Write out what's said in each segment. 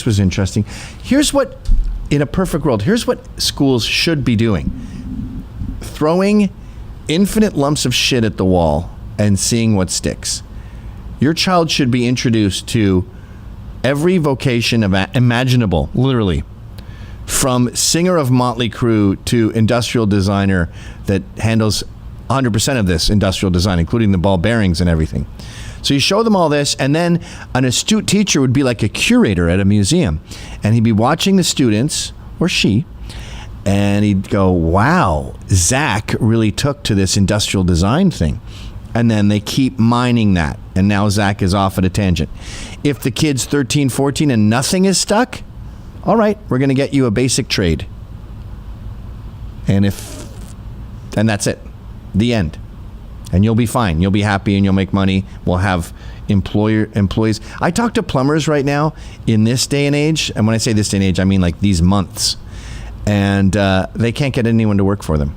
this was interesting. Here's what, in a perfect world, here's what schools should be doing. Throwing infinite lumps of shit at the wall and seeing what sticks. Your child should be introduced to every vocation imaginable, literally. From singer of Motley Crue to industrial designer that handles 100% of this industrial design, including the ball bearings and everything. So you show them all this, and then an astute teacher would be like a curator at a museum, and he'd be watching the students, or she, and he'd go, wow, Zach really took to this industrial design thing. And then they keep mining that, and now Zach is off at a tangent. If the kid's 13, 14, and nothing is stuck, all right, we're going to get you a basic trade. And that's it. The end. And you'll be fine. You'll be happy and you'll make money. We'll have employees. I talk to plumbers right now in this day and age. And when I say this day and age, I mean like these months. And they can't get anyone to work for them.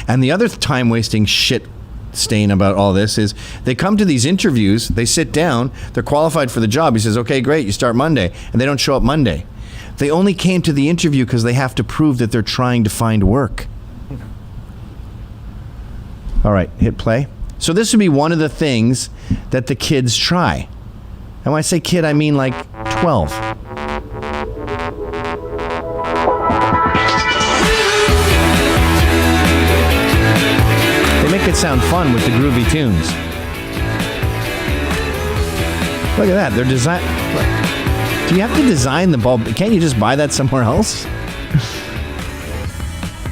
And the other time wasting shit stain about all this is they come to these interviews, they sit down, they're qualified for the job. He says, okay, great, you start Monday. And they don't show up Monday. They only came to the interview because they have to prove that they're trying to find work. All right, hit play. So this would be one of the things that the kids try. And when I say kid, I mean like 12. They make it sound fun with the groovy tunes. Look at that, they're design. Do you have to design the bulb? Can't you just buy that somewhere else?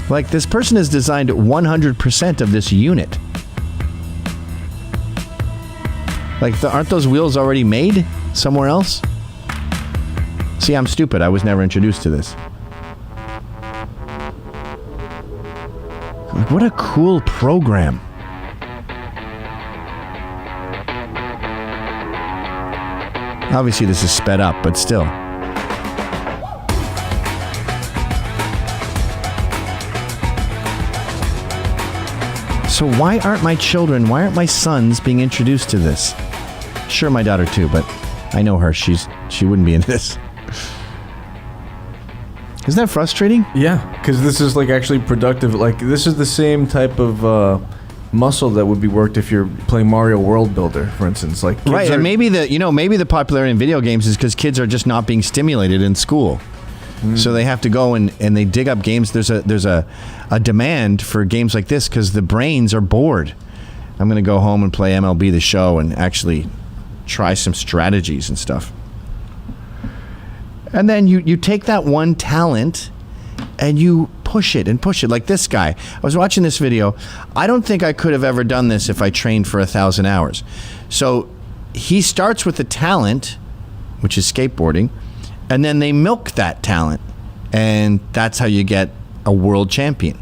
Like, this person has designed 100% of this unit. Like, aren't those wheels already made somewhere else? See, I'm stupid. I was never introduced to this. Like, what a cool program. Obviously, this is sped up, but still. So why aren't my sons being introduced to this? Sure, my daughter too, but I know her. She wouldn't be into this. Isn't that frustrating? Yeah, because this is like actually productive. Like, this is the same type of muscle that would be worked if you're playing Mario World Builder, for instance. Like, right, and maybe the popularity in video games is because kids are just not being stimulated in school. So they have to go and they dig up games. There's a demand for games like this because the brains are bored. I'm going to go home and play MLB The Show and actually try some strategies and stuff. And then you take that one talent and you push it like this guy. I was watching this video. I don't think I could have ever done this if I trained for 1,000 hours. So he starts with a talent, which is skateboarding, and then they milk that talent, and that's how you get a world champion.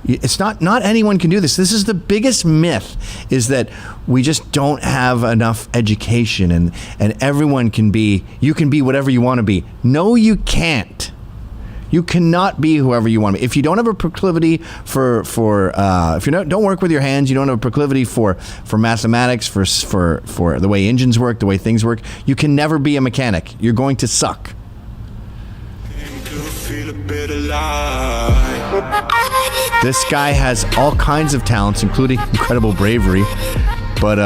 It's not anyone can do this. This is the biggest myth, is that we just don't have enough education and everyone can be, you can be whatever you want to be. No, you can't. You cannot be whoever you want to be. If you don't have a proclivity for if you don't work with your hands, you don't have a proclivity for mathematics, for the way engines work, the way things work, you can never be a mechanic. You're going to suck. This guy has all kinds of talents, including incredible bravery. But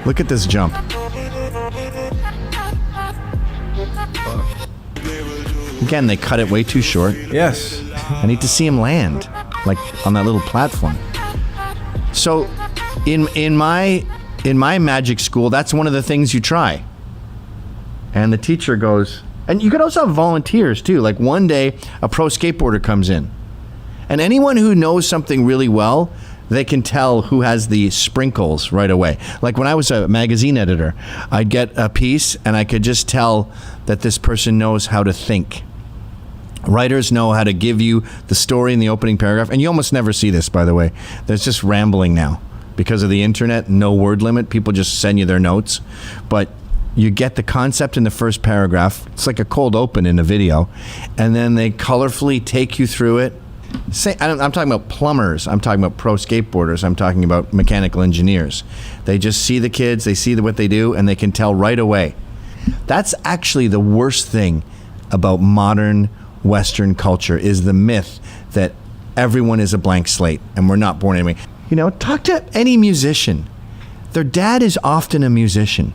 look at this jump. Again, they cut it way too short. Yes. I need to see him land, like on that little platform. So, in my magic school, that's one of the things you try. And the teacher goes, and you could also have volunteers too. Like one day, a pro skateboarder comes in, and anyone who knows something really well, they can tell who has the sprinkles right away. Like when I was a magazine editor, I'd get a piece and I could just tell that this person knows how to think. Writers know how to give you the story in the opening paragraph, and you almost never see this, by the way. There's just rambling now. Because of the internet, no word limit, people just send you their notes. But you get the concept in the first paragraph. It's like a cold open in a video. And then they colorfully take you through it. I'm talking about plumbers. I'm talking about pro skateboarders. I'm talking about mechanical engineers. They just see the kids, they see what they do, and they can tell right away. That's actually the worst thing about modern Western culture, is the myth that everyone is a blank slate and we're not born anyway. You know, talk to any musician. Their dad is often a musician.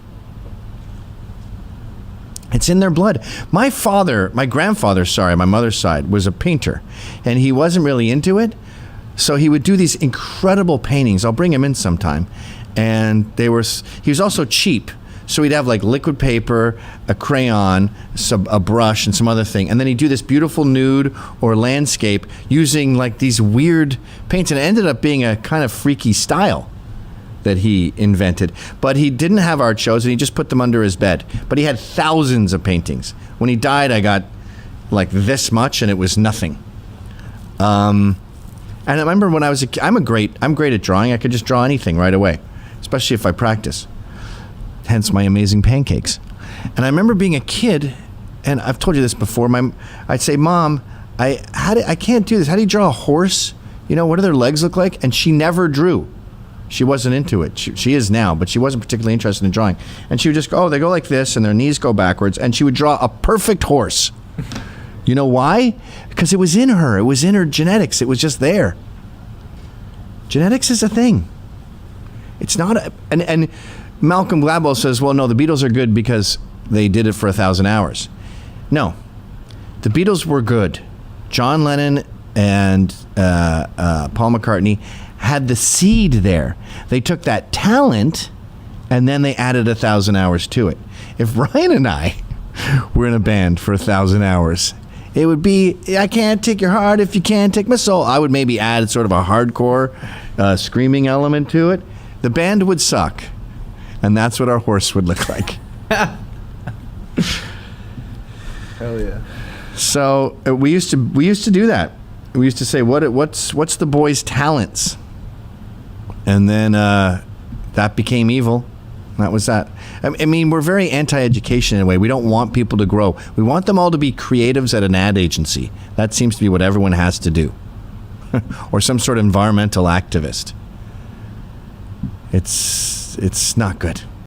It's in their blood. My grandfather, my mother's side, was a painter, and he wasn't really into it. So he would do these incredible paintings. I'll bring him in sometime. And he was also cheap. So he'd have like liquid paper, a crayon, a brush, and some other thing. And then he'd do this beautiful nude or landscape using like these weird paints. And it ended up being a kind of freaky style that he invented. But he didn't have art shows, and he just put them under his bed. But he had thousands of paintings. When he died, I got like this much, and it was nothing. And I remember when I was a kid, I'm great at drawing. I could just draw anything right away, especially if I practice. Hence my amazing pancakes. And I remember being a kid, and I've told you this before, I'd say, Mom, I can't do this. How do you draw a horse? You know, what do their legs look like? And she never drew. She wasn't into it. She is now, but she wasn't particularly interested in drawing. And she would just go, oh, they go like this, and their knees go backwards. And she would draw a perfect horse. You know why? Because it was in her. It was in her genetics. It was just there. Genetics is a thing. It's not and Malcolm Gladwell says, well, no, the Beatles are good because they did it for 1,000 hours. No. The Beatles were good. John Lennon and Paul McCartney had the seed there. They took that talent and then they added 1,000 hours to it. If Ryan and I were in a band for 1,000 hours, it would be, I can't take your heart if you can't take my soul. I would maybe add sort of a hardcore screaming element to it. The band would suck. And that's what our horse would look like. Hell yeah. So we used to do that. We used to say, what's the boy's talents? And then that became evil. That was that. I mean, we're very anti-education in a way. We don't want people to grow. We want them all to be creatives at an ad agency. That seems to be what everyone has to do. Or some sort of environmental activist. It's not good.